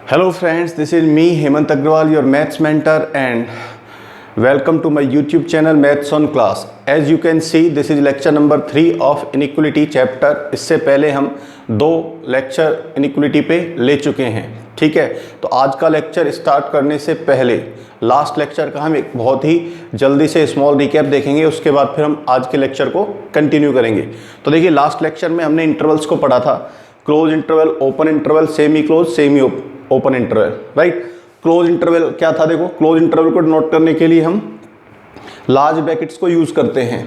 Hello friends, this is me Hemant Agrawal, your maths mentor, and welcome to my YouTube channel Maths on Class. As you can see, this is lecture number 3 of inequality chapter. इससे पहले हम 2 lecture inequality पे ले चुके हैं, ठीक है। तो आज का लेक्चर स्टार्ट करने से पहले लास्ट लेक्चर का हम एक बहुत ही जल्दी से स्मॉल रिकैप देखेंगे, उसके बाद फिर हम आज के लेक्चर को कंटिन्यू करेंगे। तो देखिए, लास्ट लेक्चर में हमने इंटरवल्स को पढ़ा था, close interval, open interval, semi close, semi open interval, right. Close interval क्या था? देखो, क्लोज इंटरवल को नोट करने के लिए हम लार्ज ब्रैकेट्स को यूज करते हैं,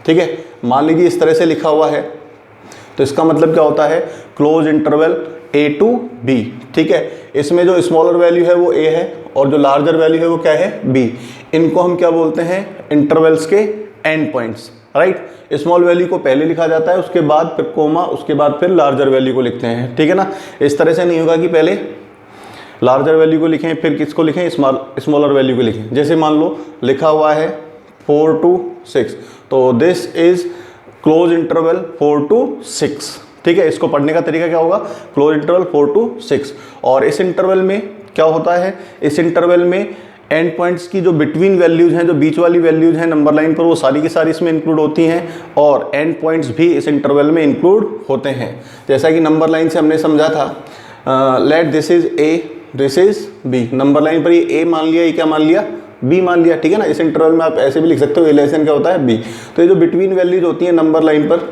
ठीक है। मान लीजिए इस तरह से लिखा हुआ है, तो इसका मतलब क्या होता है? Close interval a to b, ठीक है। इसमें जो स्मॉलर वैल्यू है वो a है और जो लार्जर वैल्यू है वो क्या है? b। इनको हम क्या बोलते हैं? इंटरवल्स के and points, right. Small value को पहले लिखा जाता है, उसके बाद फिर कोमा, उसके बाद फिर लार्जर वैल्यू को लिखते हैं, ठीक है ना। इस तरह से नहीं होगा कि पहले लार्जर वैल्यू को लिखें फिर किसको लिखें? स्मॉलर वैल्यू को लिखें। जैसे मान लो लिखा हुआ है 4 to 6, तो this is close interval 4 to 6, ठीक है। इसको पढ़ने का तरीका क्या होगा? Close interval 4 to 6। और इस इंटरवल में क्या होता है? इस इंटरवल में एंड पॉइंट्स की जो बिटवीन वैल्यूज हैं, जो बीच वाली वैल्यूज हैं नंबर लाइन पर, वो सारी की सारी इसमें इंक्लूड होती हैं और एंड पॉइंट्स भी इस इंटरवल में इंक्लूड होते हैं। जैसा कि नंबर लाइन से हमने समझा था, let this is A, this is B. Number line पर ये ए मान लिया, ये क्या मान लिया? बी मान लिया, ठीक है ना। इस इंटरवल में आप ऐसे भी लिख सकते हो, ए लेसन क्या होता है? बी। तो ये जो बिटवीन वैल्यूज होती हैं नंबर लाइन पर,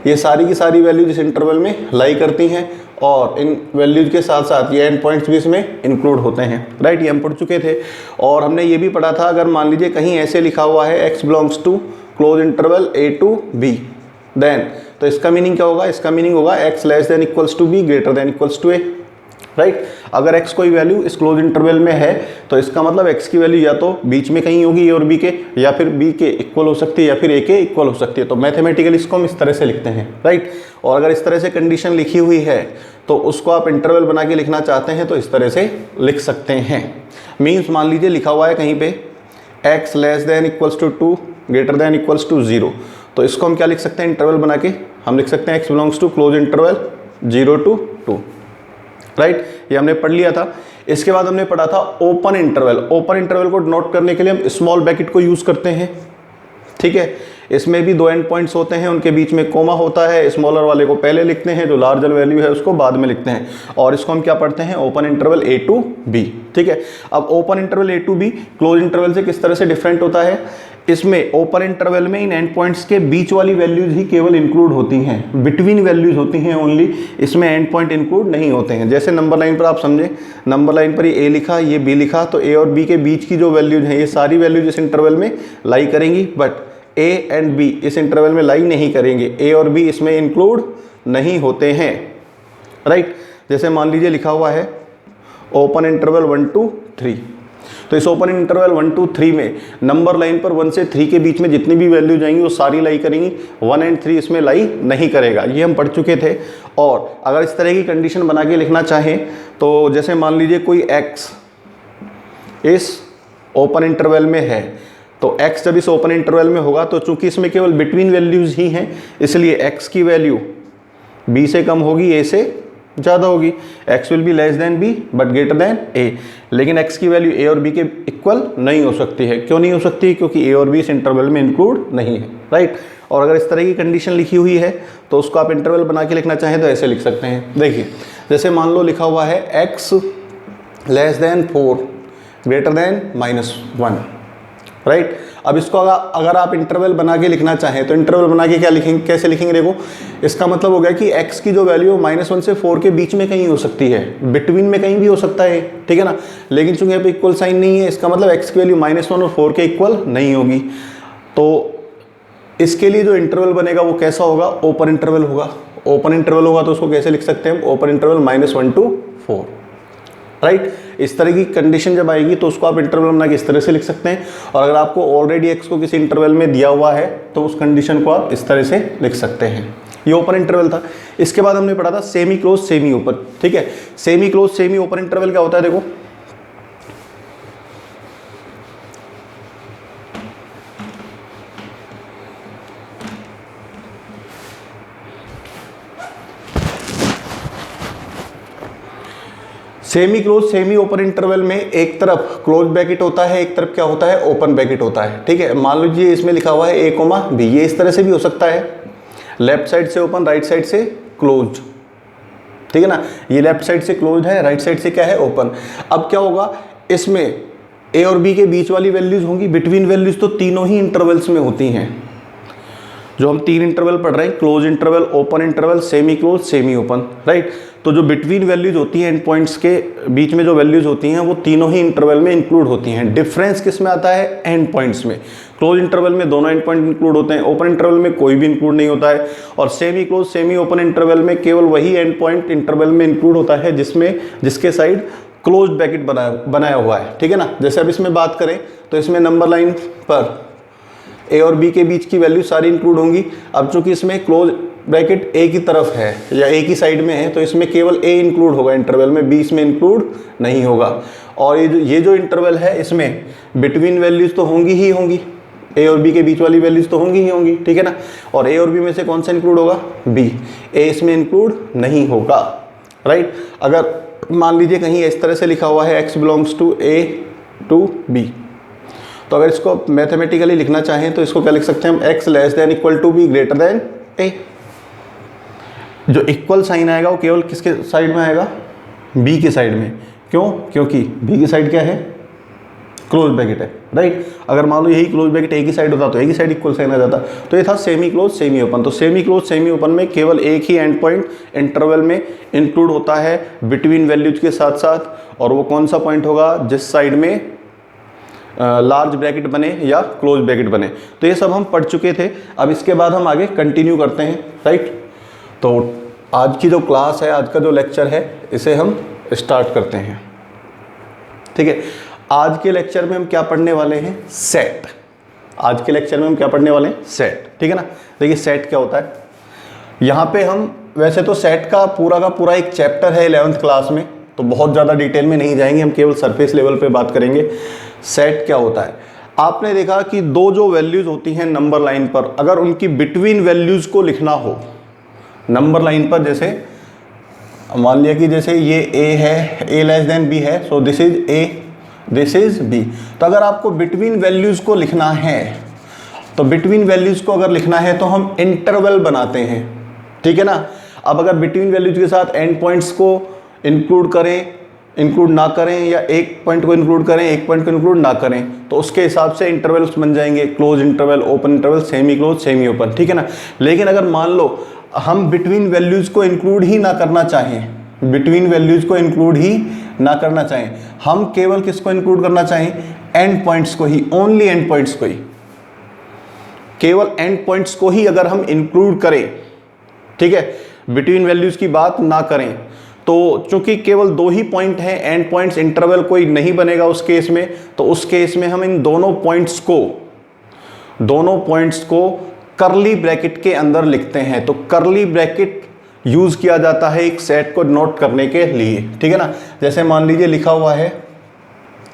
ये सारी की सारी वैल्यूज इस इंटरवल में लाई करती हैं और इन वैल्यूज के साथ साथ ये एंड पॉइंट्स भी इसमें इंक्लूड होते हैं, राइट। ये हम पढ़ चुके थे। और हमने ये भी पढ़ा था, अगर मान लीजिए कहीं ऐसे लिखा हुआ है x belongs to close interval a to b, then तो इसका मीनिंग क्या होगा? इसका मीनिंग होगा x less than equals to b greater than equals to a, right. अगर x कोई वैल्यू इस क्लोज इंटरवल में है तो इसका मतलब x की वैल्यू या तो बीच में कहीं होगी a और b के, या फिर b के इक्वल हो सकती है, या फिर a के इक्वल हो सकती है। तो मैथमेटिकली इसको हम इस तरह से लिखते हैं, राइट। और अगर इस तरह से कंडीशन लिखी हुई है तो उसको आप इंटरवल बना के लिखना चाहते हैं तो इस तरह से लिख सकते हैं। मीन्स मान लीजिए लिखा हुआ है कहीं पे x less than equals to 2 greater than equals to 0, तो इसको हम क्या लिख सकते हैं? इंटरवल बना के हम लिख सकते हैं x belongs to close interval 0 to 2, right. ये हमने पढ़ लिया था। इसके बाद हमने पढ़ा था ओपन इंटरवल। ओपन इंटरवल को नोट करने के लिए हम स्मॉल ब्रैकेट को यूज करते हैं, ठीक है। इसमें भी 2 एंड पॉइंट्स होते हैं, उनके बीच में कोमा होता है। स्मॉलर वाले को पहले लिखते हैं, जो लार्जर वैल्यू है उसको बाद में लिखते हैं, और इसको हम क्या पढ़ते हैं? Open interval a to b, ठीक है। अब open interval a to b close interval से किस तरह से डिफरेंट होता है? इसमें ओपन इंटरवल में इन एंड पॉइंट्स के बीच वाली वैल्यूज ही केवल इंक्लूड होती हैं, बिटवीन वैल्यूज होती हैं ओनली, इसमें एंड पॉइंट इंक्लूड नहीं होते हैं। जैसे नंबर लाइन पर आप समझे, नंबर लाइन पर ये a लिखा, ये b लिखा, तो a और b के बीच की जो वैल्यूज हैं ये सारी वैल्यूज इस इंटरवल में लाई करेंगी, बट a एंड b इस इंटरवल में लाई नहीं करेंगे। a और b इसमें इंक्लूड नहीं होते हैं, राइट। जैसे मान लीजिए लिखा हुआ है ओपन इंटरवल 1 to 3, तो इस ओपन इंटरवल 1 to 3 में नंबर लाइन पर 1 से 3 के बीच में जितनी भी वैल्यू जाएंगी वो सारी लाई करेंगी, 1 and 3 इसमें लाई नहीं करेगा। ये हम पढ़ चुके थे। और अगर इस तरह की कंडीशन बना के लिखना चाहें तो जैसे मान लीजिए कोई x इस ओपन इंटरवल में है, तो x जब इस ओपन इंटरवल में होगा तो चूंकि इसमें केवल बिटवीन वैल्यूज ही हैं, इसलिए x की वैल्यू b से कम होगी, a से ज़्यादा होगी। x will be less than b but greater than a। लेकिन x की वैल्यू a और b के इक्वल नहीं हो सकती है। क्यों नहीं हो सकती? क्योंकि a और b इस इंटरवल में इंक्लूड नहीं है, राइट। और अगर इस तरह की कंडीशन लिखी हुई है तो उसको आप इंटरवल बना के लिखना चाहें तो ऐसे लिख सकते हैं। देखिए, जैसे मान लो लिखा हुआ है x less then 4 greater than -1, right. अब इसको अगर आप इंटरवल बना के लिखना चाहें तो इंटरवल बना के क्या लिखेंगे? कैसे लिखेंगे? देखो, इसका मतलब हो गया कि x की जो वैल्यू -1 से 4 के बीच में कहीं हो सकती है, बिटवीन में कहीं भी हो सकता है, ठीक है ना। लेकिन चूंकि यहाँ पे इक्वल साइन नहीं है, इसका मतलब x की वैल्यू -1 और 4 के इक्वल नहीं होगी। तो इसके लिए जो इंटरवल बनेगा वो कैसा होगा? ओपन इंटरवल होगा। ओपन इंटरवल होगा तो उसको कैसे लिख सकते हैं हम? Open interval -1 to 4, right. इस तरह की कंडीशन जब आएगी तो उसको आप इंटरवल बना के इस तरह से लिख सकते हैं। और अगर आपको ऑलरेडी x को किसी इंटरवल में दिया हुआ है तो उस कंडीशन को आप इस तरह से लिख सकते हैं। ये ओपन इंटरवल था। इसके बाद हमने पढ़ा था सेमी क्लोज सेमी ओपन, ठीक है। Semi close semi open interval क्या होता है? देखो, semi close semi open interval में एक तरफ क्लोज ब्रैकेट होता है, एक तरफ क्या होता है, ओपन ब्रैकेट होता है। ठीक है, मान लीजिए इसमें लिखा हुआ है ए कोमा बी, ये इस तरह से भी हो सकता है, लेफ्ट साइड से ओपन, राइट साइड से क्लोज। ठीक है ना, ये लेफ्ट साइड से क्लोज है, राइट साइड से क्या है, ओपन। अब क्या होगा, इसमें ए और बी के बीच वाली वैल्यूज होंगी, बिटवीन वैल्यूज तो तीनों ही इंटरवल्स में होती हैं। जो हम 3 इंटरवल पढ़ रहे हैं, close interval, open interval, semi close, semi open, right. तो जो बिटवीन वैल्यूज होती हैं, एंड पॉइंट्स के बीच में जो वैल्यूज होती हैं वो तीनों ही इंटरवल में इंक्लूड होती हैं। डिफरेंस किस में आता है, एंड पॉइंट्स में। क्लोज इंटरवल में दोनों एंड पॉइंट इंक्लूड होते हैं, ओपन इंटरवल में कोई भी इंक्लूड नहीं होता है, और semi close semi open interval में केवल वही एंड पॉइंट इंटरवल में इंक्लूड होता है जिसके साइड क्लोज ब्रैकेट बनाया हुआ है। ठीक है ना, जैसे अब इसमें बात करें तो इसमें नंबर लाइन पर ए और बी के बीच की वैल्यू सारी इंक्लूड होंगी। अब चूंकि इसमें क्लोज ब्रैकेट ए की तरफ है या ए की साइड में है, तो इसमें केवल ए इंक्लूड होगा इंटरवल में, बी इसमें इंक्लूड नहीं होगा। और ये जो इंटरवल है इसमें बिटवीन वैल्यूज तो होंगी ही होंगी, ए और बी के बीच वाली वैल्यूज तो होंगी ही होंगी। ठीक है ना, और ए और बी में से कौन सा इंक्लूड होगा, बी। ए इसमें इंक्लूड नहीं होगा, राइट। अगर मान लीजिए कहीं इस तरह से लिखा हुआ है x belongs to A to B, तो अगर इसको मैथमेटिकली लिखना चाहें तो इसको क्या लिख सकते हैं हम, x less than equal to B greater than A. जो इक्वल साइन आएगा वो केवल किसके साइड में आएगा, बी की साइड में। क्यों, क्योंकि बी की साइड क्या है, क्लोज ब्रैकेट है, राइट। अगर मान लो यही क्लोज ब्रैकेट ए की साइड होता तो ए की साइड इक्वल साइन आ जाता। तो ये था सेमी क्लोज सेमी ओपन। तो सेमी क्लोज सेमी ओपन में केवल एक ही एंड पॉइंट इंटरवल में इंक्लूड होता है बिटवीन वैल्यूज के साथ साथ, और वो कौन सा पॉइंट होगा, जिस साइड में लार्ज ब्रैकेट बने या क्लोज ब्रैकेट बने। तो ये सब हम पढ़ चुके थे। अब इसके बाद हम आगे कंटिन्यू करते हैं, राइट। तो आज की जो क्लास है, आज का जो लेक्चर है, इसे हम स्टार्ट करते हैं। ठीक है, आज के लेक्चर में हम क्या पढ़ने वाले हैं, सेट। आज के लेक्चर में हम क्या पढ़ने वाले हैं, सेट। ठीक है ना, देखिए सेट क्या होता है। यहाँ पे हम वैसे तो सेट का पूरा एक चैप्टर है 11th क्लास में, तो बहुत ज़्यादा डिटेल में नहीं जाएंगे, हम केवल सरफेस लेवल पे बात करेंगे। सेट क्या होता है, आपने देखा कि दो जो वैल्यूज होती हैं नंबर लाइन पर, अगर उनकी बिटवीन वैल्यूज को लिखना हो नंबर लाइन पर, जैसे मान लिया कि जैसे ये a है, a लेस देन b है, सो this is a, this is b। तो अगर आपको बिटवीन वैल्यूज को लिखना है, तो बिटवीन वैल्यूज को अगर लिखना है तो हम इंटरवल बनाते हैं। ठीक है ना, अब अगर बिटवीन वैल्यूज के साथ एंड पॉइंट्स को इंक्लूड ना करें, या एक पॉइंट को इंक्लूड करें, एक पॉइंट को इंक्लूड ना करें, तो उसके हिसाब से इंटरवल्स बन जाएंगे, close interval, open interval, semi close, semi open. ठीक है ना, लेकिन अगर मान लो हम बिटवीन वैल्यूज को इंक्लूड ही ना करना चाहें, बिटवीन वैल्यूज को इंक्लूड ही ना करना चाहें, हम केवल किसको इंक्लूड करना चाहें, एंड पॉइंट्स को ही, ओनली एंड पॉइंट्स को ही, केवल एंड पॉइंट्स को ही अगर हम इंक्लूड करें, ठीक है, बिटवीन वैल्यूज की बात ना करें, तो चूंकि केवल दो ही पॉइंट हैं, एंड पॉइंट्स इंटरवल कोई नहीं बनेगा उस केस में, तो उस केस में हम इन दोनों पॉइंट्स को करली ब्रैकेट के अंदर लिखते हैं। तो करली ब्रैकेट यूज किया जाता है एक सेट को नोट करने के लिए। ठीक है ना, जैसे मान लीजिए लिखा हुआ है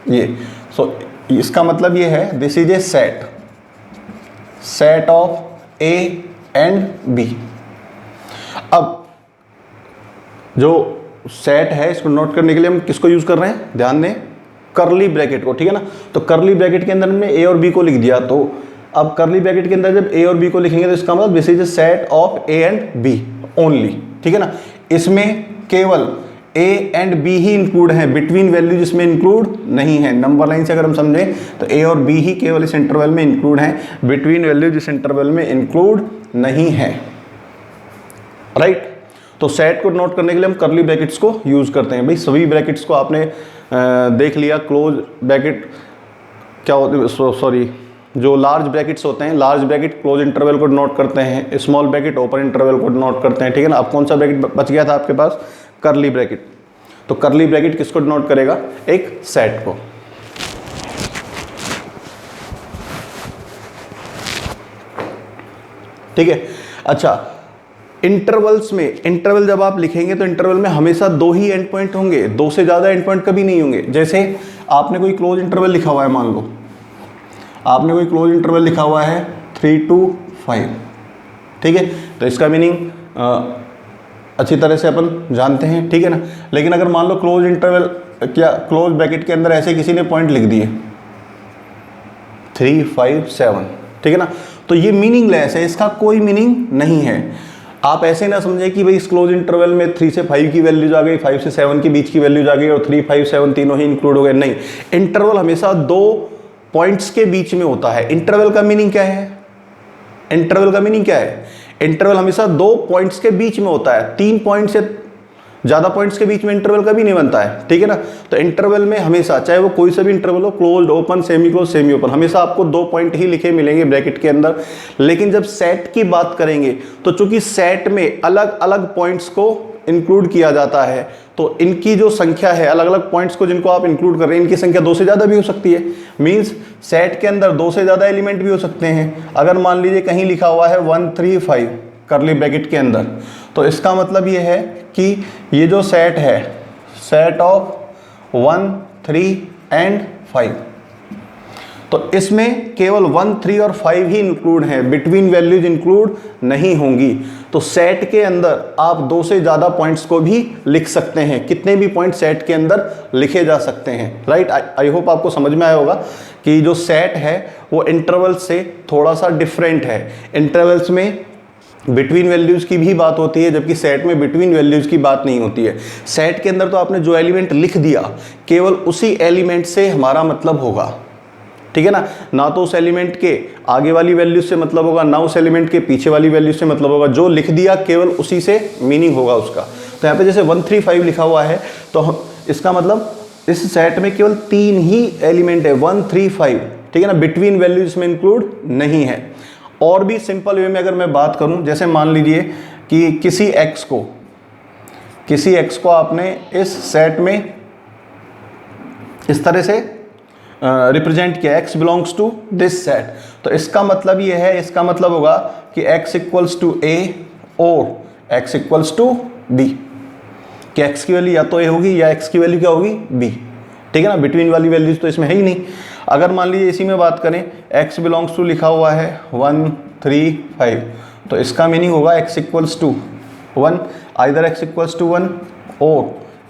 ये, सो इसका मतलब ये है this is a set of A and B. अब जो सेट है इसको नोट करने के लिए हम किसको यूज कर रहे हैं, ध्यान दें, करली ब्रैकेट को। ठीक है ना, तो करली ब्रैकेट के अंदर में ए और बी को लिख दिया, तो अब करली ब्रैकेट के अंदर जब ए और बी को लिखेंगे तो इसका मतलब this is a set of A and B only. ठीक है ना, इसमें केवल ए एंड बी ही इंक्लूड है, बिटवीन वैल्यूज इसमें इंक्लूड नहीं है। नंबर लाइन से अगर हम समझें तो ए और बी ही केवल इस इंटरवल में इंक्लूड हैं, बिटवीन वैल्यूज इस इंटरवल में इंक्लूड नहीं है, राइट। तो सेट को नोट करने के लिए हम करली ब्रैकेट्स को यूज करते हैं। भाई सभी ब्रैकेट्स को आपने देख लिया, क्लोज ब्रैकेट क्या होते हैं, सॉरी, जो लार्ज ब्रैकेट्स होते हैं, लार्ज ब्रैकेट क्लोज इंटरवल को नोट करते हैं, स्मॉल ब्रैकेट ओपन इंटरवल को नोट करते हैं। ठीक है ना, अब कौन सा ब्रैकेट बच गया था आपके पास, करली ब्रैकेट। तो करली ब्रैकेट किसको नोट करेगा, एक सेट को। ठीक है, अच्छा, इंटरवल्स में, इंटरवल जब आप लिखेंगे तो इंटरवल में हमेशा दो ही एंड पॉइंट होंगे, दो से ज्यादा एंड पॉइंट कभी नहीं होंगे। जैसे आपने कोई क्लोज इंटरवल लिखा हुआ है, मान लो आपने कोई क्लोज इंटरवल लिखा हुआ है 3 to 5, ठीक है, तो इसका मीनिंग अच्छी तरह से अपन जानते हैं, ठीक है ना। लेकिन अगर मान लो क्लोज इंटरवल क्या क्लोज ब्रैकेट के अंदर ऐसे किसी ने पॉइंट लिख दिए 3, 5, 7, ठीक है ना, तो ये मीनिंगलेस है, इसका कोई मीनिंग नहीं है। आप ऐसे ना समझें कि भाई इस क्लोज इंटरवल में 3 से 5 की वैल्यूज आ गई, 5 से 7 के बीच की वैल्यूज आ गई और 3, 5, 7 तीनों ही इंक्लूड हो गए। नहीं, इंटरवल हमेशा 2 पॉइंट्स के बीच में होता है। इंटरवल का मीनिंग क्या है? इंटरवल का मीनिंग क्या है? इंटरवल हमेशा 2 पॉइंट्स के बीच में होता है। 3 पॉइंट से ज़्यादा पॉइंट्स के बीच में इंटरवल कभी नहीं बनता है, ठीक है ना। तो इंटरवल में हमेशा, चाहे वो कोई सा भी इंटरवल हो, closed, open, semi close, semi open, हमेशा आपको 2 पॉइंट ही लिखे मिलेंगे ब्रैकेट के अंदर। लेकिन जब सेट की बात करेंगे तो चूंकि सेट में अलग अलग पॉइंट्स को इंक्लूड किया जाता है, तो इनकी जो संख्या है, अलग अलग पॉइंट्स को जिनको आप इंक्लूड कर रहे हैं, इनकी संख्या 2 से ज़्यादा भी हो सकती है। मीन्स सेट के अंदर 2 से ज़्यादा एलिमेंट भी हो सकते हैं। अगर मान लीजिए कहीं लिखा हुआ है 1, 3, 5 करली ब्रैकेट के अंदर, तो इसका मतलब ये है कि ये जो सेट है, सेट ऑफ 1, 3 एंड 5, तो इसमें केवल 1, 3 और 5 ही इंक्लूड हैं, बिटवीन वैल्यूज इंक्लूड नहीं होंगी। तो सेट के अंदर आप 2 से ज़्यादा पॉइंट्स को भी लिख सकते हैं, कितने भी पॉइंट सेट के अंदर लिखे जा सकते हैं, राइट। आई होप आपको समझ में आया होगा कि जो सेट है वो इंटरवल से थोड़ा सा डिफरेंट है। इंटरवल्स में बिटवीन वैल्यूज की भी बात होती है, जबकि सेट में बिटवीन वैल्यूज की बात नहीं होती है। सेट के अंदर तो आपने जो एलिमेंट लिख दिया, केवल उसी एलिमेंट से हमारा मतलब होगा, ठीक है ना। ना तो उस एलिमेंट के आगे वाली वैल्यूज से मतलब होगा, ना उस एलिमेंट के पीछे वाली वैल्यूज से मतलब होगा। जो लिख दिया केवल उसी से मीनिंग होगा उसका। तो यहाँ पे जैसे 1, 3, 5 लिखा हुआ है, तो इसका मतलब इस सेट में केवल 3 ही एलिमेंट है, 1, 3, 5, ठीक है ना। बिटवीन वैल्यूज में इंक्लूड नहीं है। और भी सिंपल वे में अगर मैं बात करूं, जैसे मान लीजिए कि किसी x को आपने इस सेट में इस तरह से रिप्रेजेंट किया, x belongs to this set, तो इसका मतलब ये है, इसका मतलब होगा कि x इक्वल्स टू a और x इक्वल्स टू b, कि x की वैल्यू या तो a होगी या x की वैल्यू क्या होगी, b, ठीक है ना। बिटवीन वाली वैल्यूज तो इसमें है ही नहीं। अगर मान लीजिए इसी में बात करें, x बिलोंग्स टू लिखा हुआ है 1, 3, 5, तो इसका मीनिंग होगा x equals to 1, either x equals to 1 और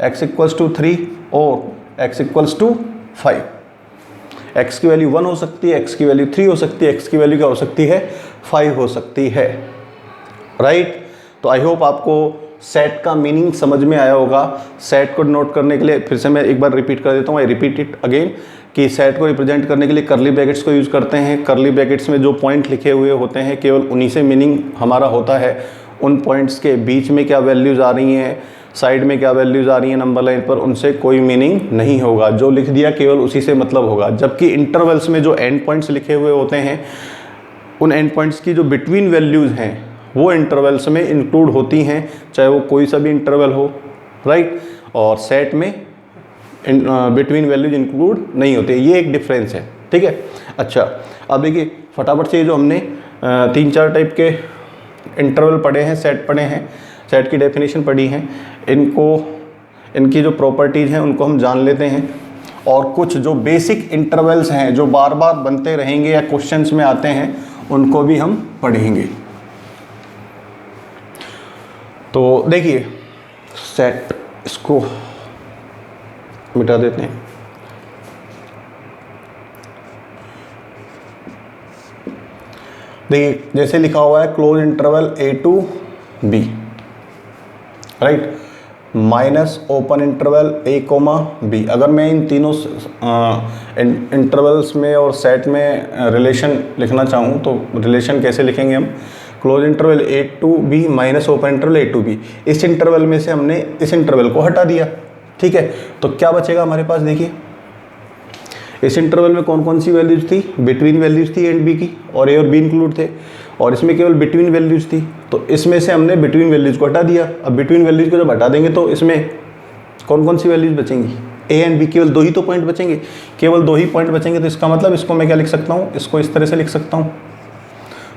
x इक्वल्स टू 3 और x इक्वल्स टू 5। x की वैल्यू 1 हो सकती है, x की वैल्यू 3 हो सकती है, x की वैल्यू क्या हो सकती है, 5 हो सकती है, राइट। तो आई होप आपको सेट का मीनिंग समझ में आया होगा। सेट को नोट करने के लिए फिर से मैं एक बार रिपीट कर देता हूँ, आई रिपीट इट अगेन, कि सेट को रिप्रेजेंट करने के लिए करली ब्रैकेट्स को यूज़ करते हैं। करली ब्रैकेट्स में जो पॉइंट लिखे हुए होते हैं, केवल उन्हीं से मीनिंग हमारा होता है। उन पॉइंट्स के बीच में क्या वैल्यूज़ आ रही हैं, साइड में क्या वैल्यूज़ आ रही हैं नंबर लाइन पर, उनसे कोई मीनिंग नहीं होगा। जो लिख दिया केवल उसी से मतलब होगा। जबकि इंटरवल्स में जो एंड पॉइंट्स लिखे हुए होते हैं, उन एंड पॉइंट्स की जो बिटवीन वैल्यूज़ हैं वो इंटरवल्स में इंक्लूड होती हैं, चाहे वो कोई सा भी इंटरवल हो, राइट। और सेट में बिटवीन वैल्यूज इंक्लूड नहीं होते। ये एक डिफरेंस है, ठीक है। अच्छा, अब देखिए फटाफट से जो हमने 3-4 टाइप के इंटरवल पढ़े हैं, सेट पढ़े हैं, सेट की डेफिनेशन पढ़ी हैं, इनकी जो प्रॉपर्टीज़ हैं उनको हम जान लेते हैं। और कुछ जो बेसिक इंटरवल्स हैं जो बार बार बनते रहेंगे या क्वेश्चंस में आते हैं, उनको भी हम पढ़ेंगे। तो देखिए सेट, इसको मिटा देते हैं। देखिए जैसे लिखा हुआ है close interval a to b, right, minus open interval a, b। अगर मैं इन तीनों इंटरवल्स में और सेट में रिलेशन लिखना चाहूँ तो रिलेशन कैसे लिखेंगे हम? Close interval a to b minus open interval a to b। इस इंटरवल में से हमने इस इंटरवल को हटा दिया, ठीक है। तो क्या बचेगा हमारे पास? देखिए इस इंटरवल में कौन कौन सी वैल्यूज थी? बिटवीन वैल्यूज थी एंड बी की, और ए और बी इंक्लूड थे, और इसमें केवल बिटवीन वैल्यूज थी। तो इसमें से हमने बिटवीन वैल्यूज को हटा दिया। अब बिटवीन वैल्यूज को जब हटा देंगे तो इसमें कौन कौन सी वैल्यूज बचेंगी? ए एंड बी, केवल 2 ही तो पॉइंट बचेंगे, केवल 2 ही पॉइंट बचेंगे। तो इसका मतलब इसको मैं क्या लिख सकता हूँ? इसको इस तरह से लिख सकता हूँ।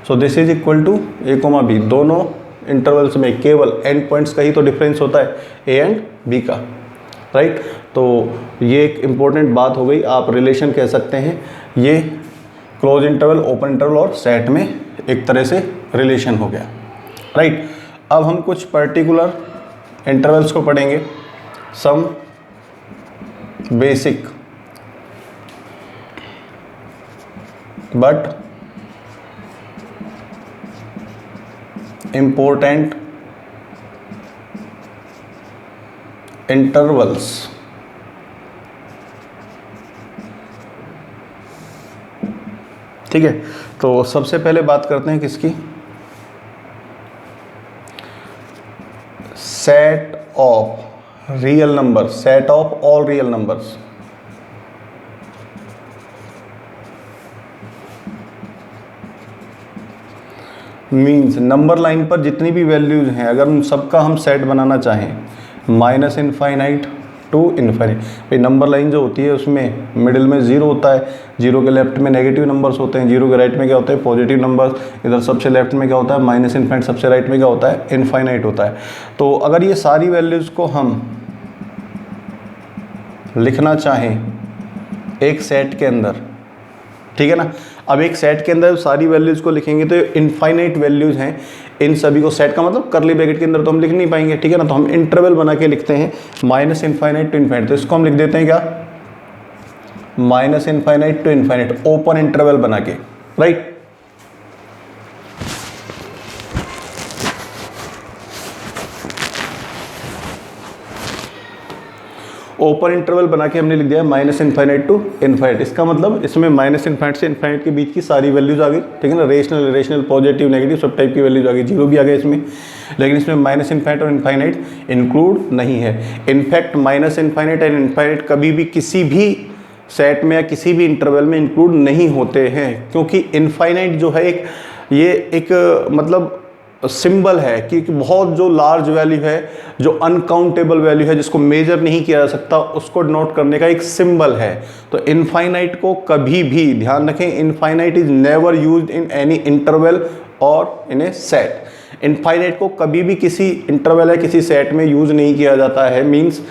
So this is equal to a, b। दोनों इंटरवल्स में केवल एंड पॉइंट्स का ही तो डिफरेंस होता है, ए एंड बी का, राइट। तो ये एक इम्पॉर्टेंट बात हो गई, आप रिलेशन कह सकते हैं। ये क्लोज इंटरवल, ओपन इंटरवल और सेट में एक तरह से रिलेशन हो गया, राइट। अब हम कुछ पर्टिकुलर इंटरवल्स को पढ़ेंगे, some basic but important intervals। ठीक है, तो सबसे पहले बात करते हैं किसकी, set of real number, set of all real numbers. Means number line पर जितनी भी वैल्यूज हैं, अगर उन सबका हम सेट बनाना चाहें, माइनस इनफाइनाइट टू इनफाइनाइट। भाई नंबर लाइन जो होती है उसमें मिडिल में जीरो होता है, जीरो के लेफ्ट में नेगेटिव नंबर्स होते हैं, जीरो के राइट में क्या होता है पॉजिटिव नंबर्स, इधर सबसे लेफ्ट में क्या होता है माइनस इनफाइनाइट, सबसे राइट में क्या होता है इनफाइनाइट होता है। तो अगर ये सारी वैल्यूज़ को हम लिखना चाहें एक सेट के अंदर, ठीक है ना, अब एक सेट के अंदर सारी वैल्यूज़ को लिखेंगे तो इनफाइनाइट वैल्यूज़ हैं, इन सभी को सेट का मतलब करली ब्रैकेट के अंदर तो हम लिख नहीं पाएंगे, ठीक है ना, तो हम इंटरवल बना के लिखते हैं माइनस इनफाइनाइट टू इनफाइनाइट। तो इसको हम लिख देते हैं क्या, minus infinite to infinite, open interval बना के, राइट। ओपन इंटरवल बना के हमने लिख दिया माइनस इनफाइनाइट टू इनफाइनाइट। इसका मतलब इसमें माइनस इनफाइनाइट से इनफाइनाइट के बीच की सारी वैल्यूज आ गई, ठीक है ना, रेशनल इरेशनल पॉजिटिव नेगेटिव सब टाइप की वैल्यूज आ गई, जीरो भी आ गया इसमें, लेकिन इसमें माइनस इनफाइनाइट और इनफाइनाइट इंक्लूड नहीं है। In fact minus infinite and infinite कभी भी किसी भी सेट में या किसी भी इंटरवल में इंक्लूड नहीं होते हैं, क्योंकि इनफाइनाइट जो है एक मतलब सिंबल है कि बहुत जो लार्ज वैल्यू है, जो अनकाउंटेबल वैल्यू है, जिसको मेजर नहीं किया जा सकता, उसको नोट करने का एक सिंबल है। तो इनफाइनाइट को कभी भी ध्यान रखें, infinite is never used in any interval और इन ए सेट। इनफाइनाइट को कभी भी किसी इंटरवल या किसी सेट में यूज नहीं किया जाता है, मीन्स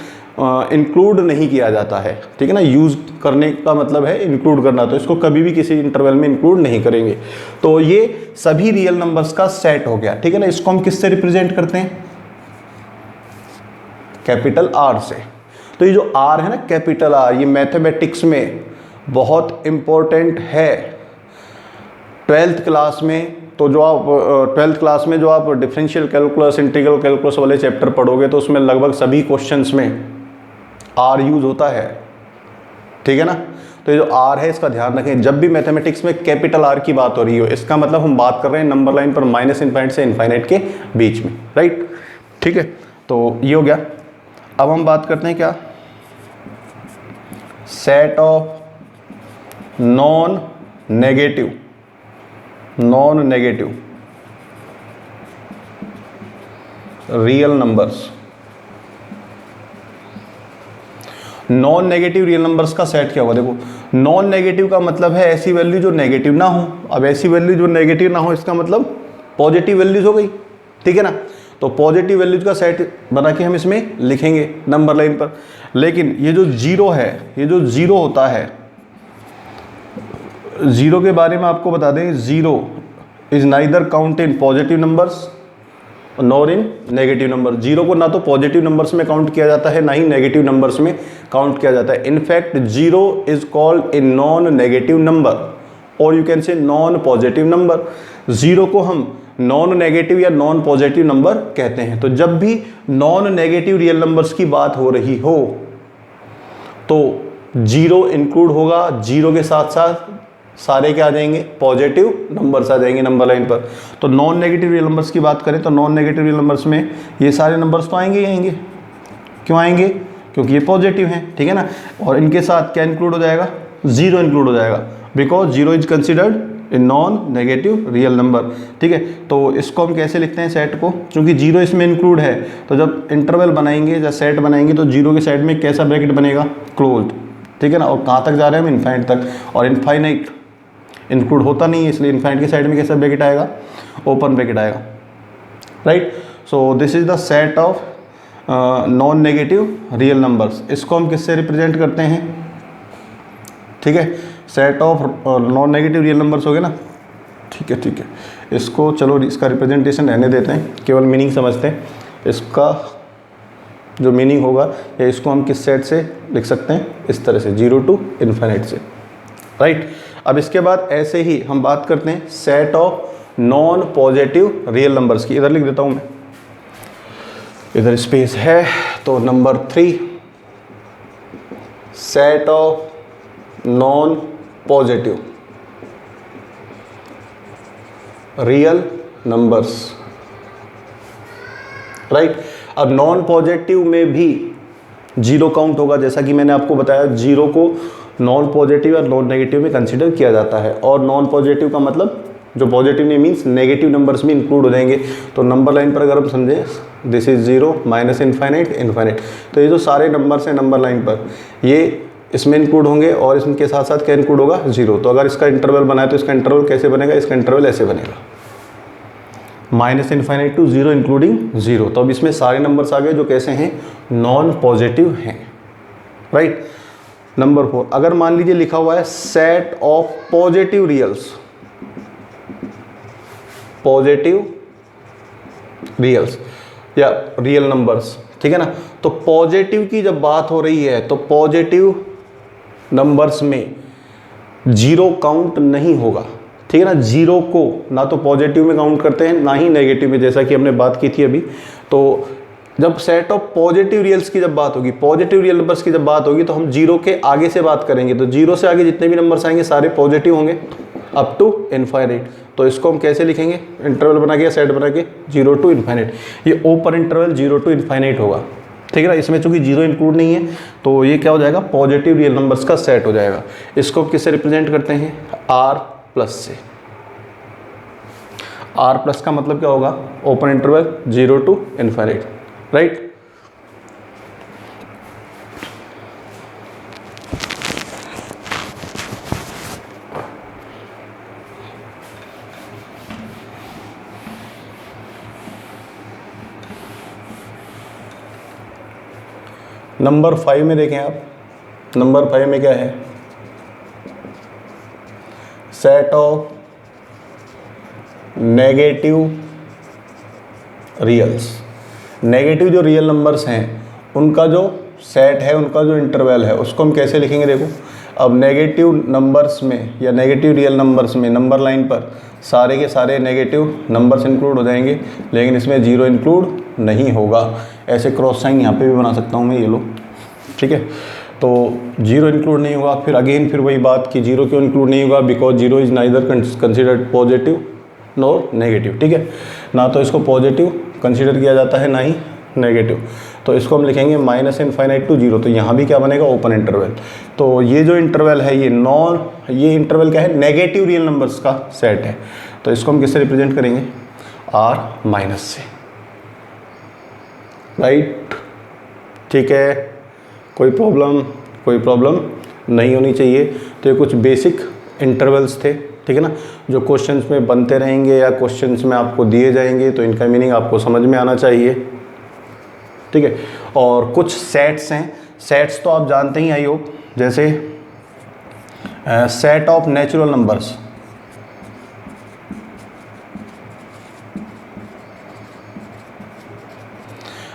इंक्लूड नहीं किया जाता है, ठीक है ना, यूज़ करने का मतलब है इंक्लूड करना, तो इसको कभी भी किसी इंटरवल में इंक्लूड नहीं करेंगे। तो ये सभी रियल नंबर्स का सेट हो गया, ठीक है ना। इसको हम किससे रिप्रेजेंट करते हैं, कैपिटल आर से। तो ये जो आर है ना, कैपिटल आर, ये मैथमेटिक्स में बहुत इंपॉर्टेंट है। 12th क्लास में तो जो आप 12th क्लास में जो आप डिफरेंशियल कैलकुलस, इंटीग्रल कैलकुलस वाले चैप्टर पढ़ोगे तो उसमें लगभग सभी क्वेश्चंस में आर यूज होता है, ठीक है ना। तो ये जो आर है इसका ध्यान रखें, जब भी मैथमेटिक्स में कैपिटल आर की बात हो रही हो, इसका मतलब हम बात कर रहे हैं नंबर लाइन पर माइनस इनफाइनाइट से इनफाइनाइट के बीच में, राइट, ठीक है। तो ये हो गया। अब हम बात करते हैं क्या, set of non negative real numbers. Non negative real numbers का सेट क्या होगा, देखो नॉन नेगेटिव का मतलब है ऐसी वैल्यू जो नेगेटिव ना हो। अब ऐसी वैल्यू जो नेगेटिव ना हो इसका मतलब पॉजिटिव वैल्यूज हो गई, ठीक है ना। तो पॉजिटिव वैल्यूज का सेट बना के हम इसमें लिखेंगे नंबर लाइन पर। लेकिन ये जो जीरो है, ये जो जीरो होता है, जीरो के बारे में आपको बता दें, zero is neither count in positive numbers nor in negative number. Zero को ना तो पॉजिटिव नंबर्स में काउंट किया जाता है, ना ही नेगेटिव नंबर्स में काउंट किया जाता है। In fact zero is called a non negative number और you can say non positive number. Zero को हम नॉन नेगेटिव या नॉन पॉजिटिव नंबर कहते हैं। तो जब भी नॉन नेगेटिव रियल नंबर्स की बात हो रही हो तो जीरो इंक्लूड होगा, जीरो के साथ साथ सारे क्या आ जाएंगे, पॉजिटिव नंबर्स आ जाएंगे नंबर लाइन पर। तो नॉन नेगेटिव रियल नंबर्स की बात करें तो नॉन नेगेटिव रियल नंबर्स में ये सारे नंबर्स तो आएंगे ही आएंगे। क्यों आएंगे, क्योंकि ये पॉजिटिव हैं, ठीक है ना। और इनके साथ क्या इंक्लूड हो जाएगा, जीरो इंक्लूड हो जाएगा, because zero is considered a non negative real number, ठीक है। तो इसको हम कैसे लिखते हैं सेट को, क्योंकि जीरो इसमें इंक्लूड है, तो जब इंटरवल बनाएंगे या सेट बनाएंगे तो जीरो के साइड में कैसा ब्रैकेट बनेगा, क्लोज्ड, ठीक है ना। और कहाँ तक जा रहे हैं हम, इनफाइनाइट तक, और इनफाइनाइट इंक्लूड होता नहीं है, इसलिए इनफाइनाइट के साइड में कैसा ब्रैकेट आएगा, ओपन ब्रैकेट आएगा, right. So this is the set of non negative real numbers. इसको हम किससे रिप्रेजेंट करते हैं, ठीक है, set of non negative real numbers हो गए ना, ठीक है, ठीक है। इसको चलो इसका रिप्रेजेंटेशन रहने देते हैं, केवल मीनिंग समझते हैं। इसका जो मीनिंग होगा, या इसको हम किस सेट से लिख सकते हैं, इस तरह से 0 to इन्फिनिट से, राइट। अब इसके बाद ऐसे ही हम बात करते हैं set of non positive real numbers की। इधर लिख देता हूं मैं, इधर स्पेस है, तो number 3 set of non positive real numbers, right. अब नॉन पॉजिटिव में भी जीरो काउंट होगा, जैसा कि मैंने आपको बताया, जीरो को नॉन पॉजिटिव और नॉन नेगेटिव में कंसीडर किया जाता है। और नॉन पॉजिटिव का मतलब जो पॉजिटिव नहीं मीन्स नेगेटिव नंबर्स में इंक्लूड हो जाएंगे। तो नंबर लाइन पर अगर हम समझें, this is 0 minus infinite infinite, तो ये जो सारे नंबर्स हैं नंबर लाइन पर, ये इसमें इंक्लूड होंगे और इसके साथ साथ क्या इंक्लूड होगा, 0। तो अगर इसका इंटरवल बनाए तो इसका इंटरवल कैसे बनेगा, इसका इंटरवल ऐसे बनेगा, माइनस इन्फाइनाइट टू 0 इंक्लूडिंग 0। तो अब इसमें सारे नंबर्स आ गए जो कैसे हैं, नॉन पॉजिटिव हैं, राइट। नंबर 4, अगर मान लीजिए लिखा हुआ है सेट ऑफ पॉजिटिव रियल्स, पॉजिटिव रियल्स या रियल नंबर्स, ठीक है ना। तो पॉजिटिव की जब बात हो रही है तो पॉजिटिव नंबर्स में जीरो काउंट नहीं होगा, ठीक है ना। जीरो को ना तो पॉजिटिव में काउंट करते हैं ना ही नेगेटिव में, जैसा कि हमने बात की थी अभी। तो जब सेट ऑफ पॉजिटिव रियल्स की जब बात होगी, पॉजिटिव रियल नंबर्स की जब बात होगी, तो हम जीरो के आगे से बात करेंगे। तो जीरो से आगे जितने भी नंबर्स आएंगे सारे पॉजिटिव होंगे अप टू इन्फाइनाइट। तो इसको हम कैसे लिखेंगे, इंटरवल बना के, सेट बना के, 0 to इन्फाइनाइट। ये ओपन इंटरवल 0 to इन्फाइनाइट होगा, ठीक है ना। इसमें चूंकि 0 इंक्लूड नहीं है तो ये क्या हो जाएगा, पॉजिटिव रियल नंबर्स का सेट हो जाएगा। इसको किससे रिप्रेजेंट करते हैं, R प्लस से। R प्लस का मतलब क्या होगा, open interval 0 to infinite, right. Number 5 में देखें आप, नंबर 5 में क्या है, सेट ऑफ नेगेटिव रियल्स। नेगेटिव जो रियल नंबर्स हैं उनका जो सेट है, उनका जो इंटरवल है, उसको हम कैसे लिखेंगे, देखो। अब नेगेटिव नंबर्स में या नेगेटिव रियल नंबर्स में नंबर लाइन पर सारे के सारे नेगेटिव नंबर्स इंक्लूड हो जाएंगे, लेकिन इसमें 0 इंक्लूड नहीं होगा। ऐसे क्रॉस साइन यहाँ पे भी बना सकता हूँ मैं, ये लो, ठीक है। तो 0 इंक्लूड नहीं होगा। फिर अगेन फिर वही बात कि 0 क्यों इंक्लूड नहीं होगा, because 0 is neither considered positive nor negative, ठीक है ना। तो इसको पॉजिटिव कंसिडर किया जाता है ना ही नेगेटिव। तो इसको हम लिखेंगे माइनस इन्फाइनाइट टू 0। तो यहाँ भी क्या बनेगा, ओपन इंटरवल। तो ये जो इंटरवल है ये इंटरवल क्या है, नेगेटिव रियल नंबर्स का सेट है। तो इसको हम किससे रिप्रेजेंट करेंगे, R माइनस से, राइट, ठीक है। कोई प्रॉब्लम नहीं होनी चाहिए। तो ये कुछ बेसिक इंटरवल्स थे, ठीक है ना, जो क्वेश्चंस में बनते रहेंगे या क्वेश्चंस में आपको दिए जाएंगे, तो इनका मीनिंग आपको समझ में आना चाहिए, ठीक है। और कुछ सेट्स हैं, सेट्स तो आप जानते ही आई होप, जैसे set of natural numbers,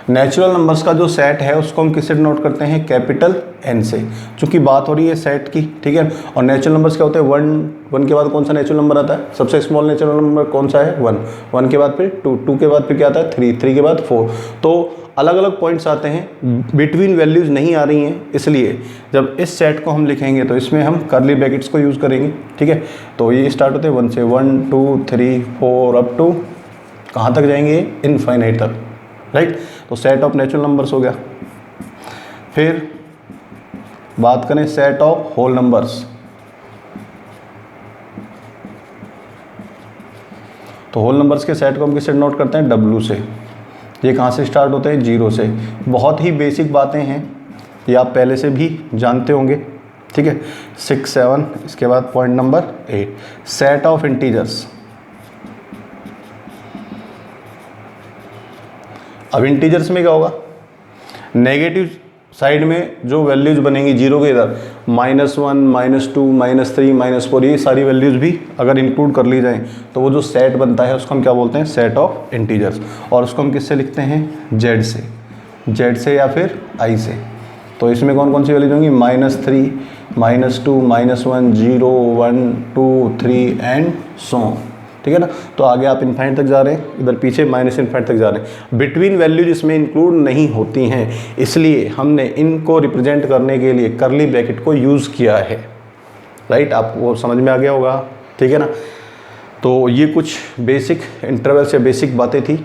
natural numbers का जो सेट है उसको हम किससे डिनोट करते हैं, कैपिटल N से, चूंकि बात हो रही है सेट की, ठीक है। और नेचुरल नंबर्स क्या होते हैं, 1 के बाद कौन सा नेचुरल नंबर आता है, सबसे स्मॉल नेचुरल नंबर कौन सा है, 1 के बाद फिर 2 के बाद फिर क्या आता है, 3 के बाद 4। तो अलग अलग पॉइंट्स आते हैं, बिटवीन वैल्यूज़ नहीं आ रही हैं, इसलिए जब इस सेट को हम लिखेंगे तो इसमें हम कर्ली ब्रैकेट्स को यूज़ करेंगे, ठीक है। तो ये स्टार्ट होते हैं 1 से, 1 2 3 4 अप टू कहाँ तक जाएंगे, इनफाइनाइट तक, राइट। तो सेट ऑफ नेचुरल नंबर्स हो गया। फिर बात करें सेट ऑफ होल नंबर्स, तो होल नंबर्स के सेट को हम किससे नोट करते हैं, W से। ये कहाँ से स्टार्ट होते हैं, 0 से। बहुत ही बेसिक बातें हैं, ये आप पहले से भी जानते होंगे, ठीक है। 6 7, इसके बाद point number 8, set of integers. अब इंटीजर्स में क्या होगा, नेगेटिव साइड में जो वैल्यूज़ बनेंगी 0 के इधर, -1 -2 -3 -4, ये सारी वैल्यूज़ भी अगर इंक्लूड कर ली जाएं तो वो जो सेट बनता है उसको हम क्या बोलते हैं, सेट ऑफ इंटीजर्स। और उसको हम किससे लिखते हैं, Z से, जेड से या फिर आई से। तो इसमें कौन कौन सी वैल्यूज होंगी, -3, -2, -1, 0, 1, 2, 3 एंड सो, ठीक है ना। तो आगे आप इनफाइनाइट तक जा रहे हैं, इधर पीछे -इनफाइनाइट तक जा रहे हैं। बिटवीन वैल्यूज इसमें इंक्लूड नहीं होती हैं, इसलिए हमने इनको रिप्रेजेंट करने के लिए करली ब्रैकेट को यूज़ किया है, राइट। आपको समझ में आ गया होगा, ठीक है ना। तो ये कुछ बेसिक इंटरवल से बेसिक बातें थी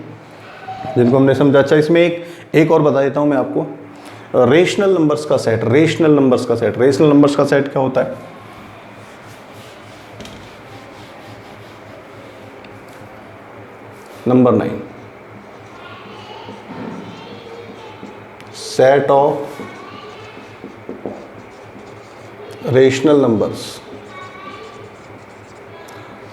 जिनको हमने समझा। अच्छा, इसमें एक और बता देता हूँ मैं आपको, रेशनल नंबर्स का सेट। रेशनल नंबर्स का सेट, रेशनल नंबर्स का सेट क्या होता है? Number 9, set of rational numbers.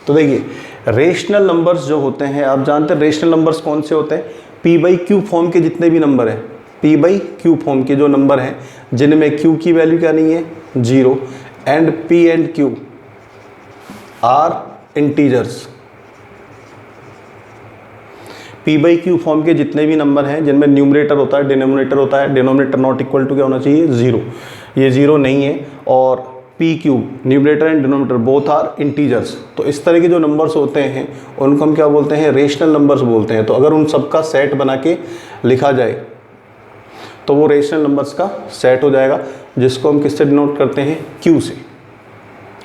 तो देखिए, रेशनल नंबर्स जो होते हैं, आप जानते हैं रेशनल नंबर्स कौन से होते हैं? p/q फॉर्म के जितने भी नंबर हैं, p/q फॉर्म के जो नंबर हैं जिनमें q की वैल्यू क्या नहीं है, 0, and p and q are integers. p/q form के जितने भी नंबर हैं जिनमें न्यूमरेटर होता है, डिनोमिनेटर होता है, डिनोमिनेटर नॉट इक्वल टू क्या होना चाहिए, 0, ये 0 नहीं है, और p/q numerator and denominator both are integers. तो इस तरह के जो नंबर्स होते हैं उनको हम क्या बोलते हैं, रेशनल नंबर्स बोलते हैं। तो अगर उन सबका सेट बना के लिखा जाए तो वो रेशनल नंबर्स का सेट हो जाएगा, जिसको हम किससे डिनोट करते हैं, q से।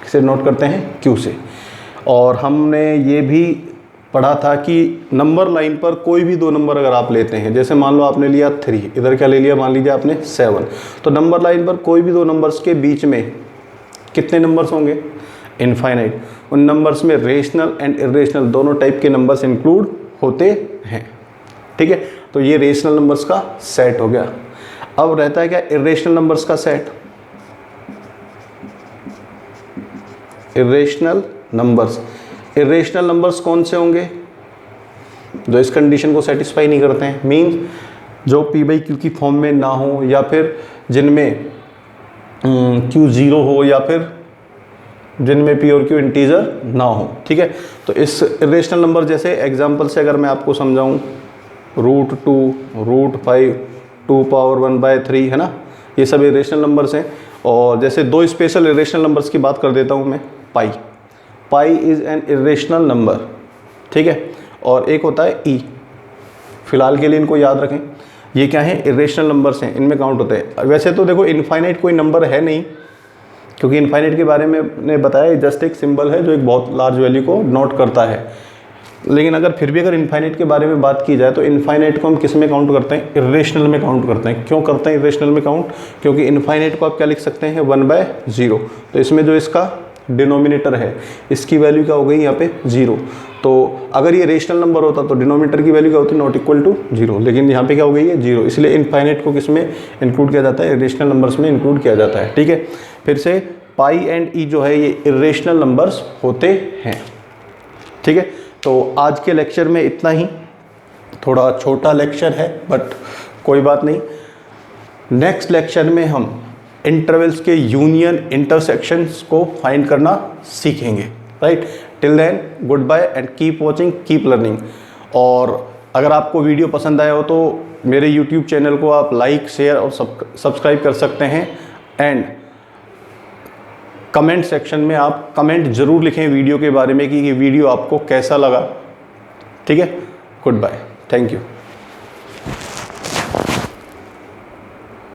किससे डिनोट करते हैं, q से। और हमने ये भी पढ़ा था कि नंबर लाइन पर कोई भी दो नंबर अगर आप लेते हैं, जैसे मान लो आपने लिया 3, इधर क्या ले लिया, मान लीजिए आपने 7, तो नंबर लाइन पर कोई भी दो नंबर्स के बीच में कितने नंबर्स होंगे, इनफाइनाइट। उन नंबर्स में रेशनल एंड इरेशनल दोनों टाइप के नंबर्स इंक्लूड होते हैं, ठीक है। तो ये रेशनल नंबर्स का सेट हो गया। अब रहता है क्या, इरेशनल नंबर्स का set. Irrational numbers, irrational numbers कौन से होंगे, जो इस कंडीशन को सेटिस्फाई नहीं करते हैं, मीन्स जो p/q की फॉर्म में ना हो, या फिर जिनमें q 0 हो, या फिर जिनमें p और q इंटीजर ना हो, ठीक है। तो इस इरेशनल नंबर, जैसे एग्जांपल से अगर मैं आपको समझाऊं, √2, √5, 2⁻1/3 है ना, ये सब इरेशनल नंबर्स हैं। और जैसे दो स्पेशल इरेशनल नंबर्स की बात कर देता हूं मैं, पाई इज़ एन इरेशनल नंबर, ठीक है। और एक होता है ई, फिलहाल के लिए इनको याद रखें, ये क्या है, इरेशनल नंबर्स हैं, इनमें काउंट होते हैं। वैसे तो देखो इनफाइनाइट कोई नंबर है नहीं, क्योंकि इनफाइनाइट के बारे में मैंने बताया जस्ट एक सिंबल है जो एक बहुत लार्ज वैल्यू को नोट करता है। लेकिन अगर फिर भी अगर इनफाइनाइट के बारे में बात की जाए तो इनफाइनाइट को हम किस में काउंट करते हैं, इरेशनल में काउंट करते हैं। क्यों करते हैं इरेशनल में काउंट, क्योंकि इनफाइनाइट को आप क्या लिख सकते हैं, 1/0। तो इसमें जो इसका डिनोमिनेटर है, इसकी वैल्यू क्या हो गई यहाँ पे, 0। तो अगर ये रेशनल नंबर होता तो डिनोमिनेटर की वैल्यू क्या होती, नॉट इक्वल टू 0, लेकिन यहाँ पे क्या हो गई है, 0। इसलिए इनफाइनाइट को किस में इंक्लूड किया जाता है, रेशनल नंबर्स में इंक्लूड किया जाता है, ठीक है। फिर से पाई एंड ई जो है ये इरेशनल नंबर्स होते हैं, ठीक है। तो आज के लेक्चर में इतना ही, थोड़ा छोटा लेक्चर है बट कोई बात नहीं। नेक्स्ट लेक्चर में हम इंटरवल्स के यूनियन इंटरसेक्शंस को फाइंड करना सीखेंगे, right. Till then good bye and keep watching, keep learning. और अगर आपको वीडियो पसंद आया हो तो मेरे यूट्यूब चैनल को आप लाइक, शेयर और सब्सक्राइब कर सकते हैं। एंड कमेंट सेक्शन में आप कमेंट ज़रूर लिखें वीडियो के बारे में कि ये वीडियो आपको कैसा लगा, ठीक है। Good bye, thank you.